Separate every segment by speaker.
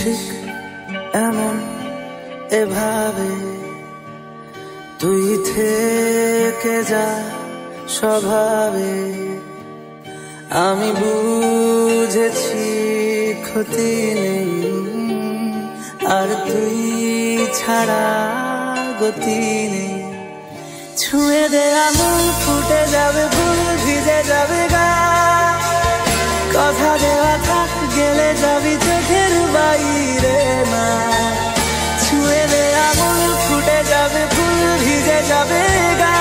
Speaker 1: ঠিক এমন এভাবে তুই থেকে যা স্বভাবে। আমি বুঝেছি ক্ষতি নেই, আর তুই ছাড়া গতি নেই। ছুঁয়ে দে আঙুল, ফুটে যাবে ফুল, ভিজে যাবে গা। কথা দেওয়া থাক, গেলে যাবি চোখের বাইরে না। ছুঁয়ে দে আঙুল, ফুটে যাবে ফুল, ভিজে যাবে গা।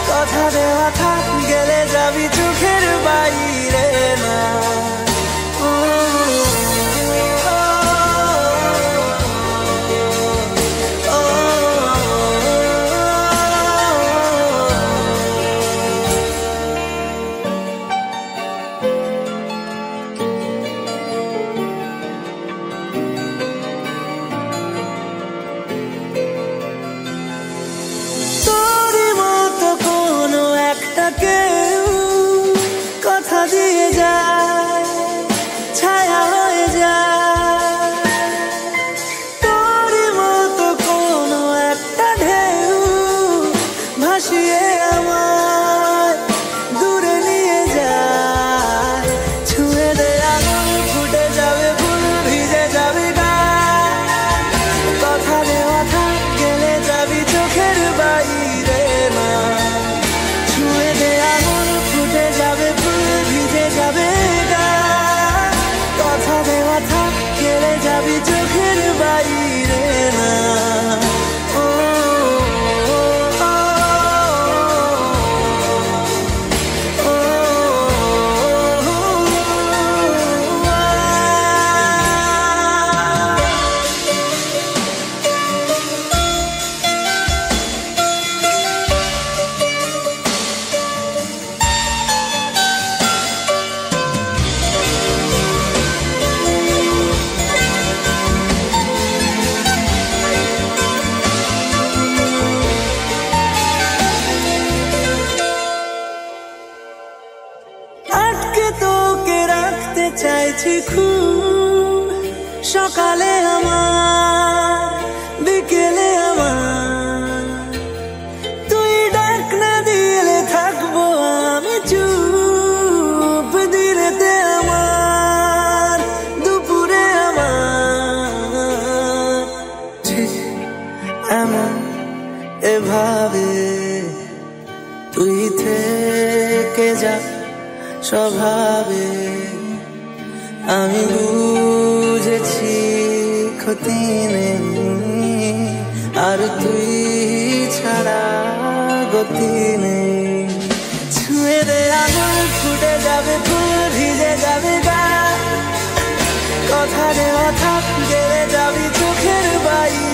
Speaker 1: কথা দেওয়া থাক, গেলে যাবি চোখের বাইরে না। কেউ কথা দিয়ে যায়, ছায়া হয়ে যায়। তোরই মতো কোনো একটা ঢেউ ভাসিয়ে আমায় দূরে নিয়ে যায়। ছুঁয়ে দে আঙুল, ফুটে যাবে ফুল, ভিজে যাবে গা। কথা দেওয়া থাক, গেলে যাবি চোখের বাইরে না। ছুঁয়ে দে আঙুল, ফুটে যাবে ফুল, ভিজে যাবে গা। কথা দেওয়া থাক, গেলে যাবি চোখের বাইরে না। আটকে তোকে রাখতে চাইছি খুব, সকালে আমার, বিকেলে আমার। তুই ডাক না দিলে থাকবো আমি চুপ, দিনেতে আমার, দুপুরে আমার। ঠিক এমন এভাবে তুই থেকে যা স্বভাবে। আমি বুঝেছি ক্ষতি নেই, আর তুই ছাড়া গতি নেই। ছুঁয়ে দে আঙুল, ফুটে যাবে ফুল, ভিজে যাবে গা। কথা দেওয়া থাক, গেলে যাবি চোখের বাইরে।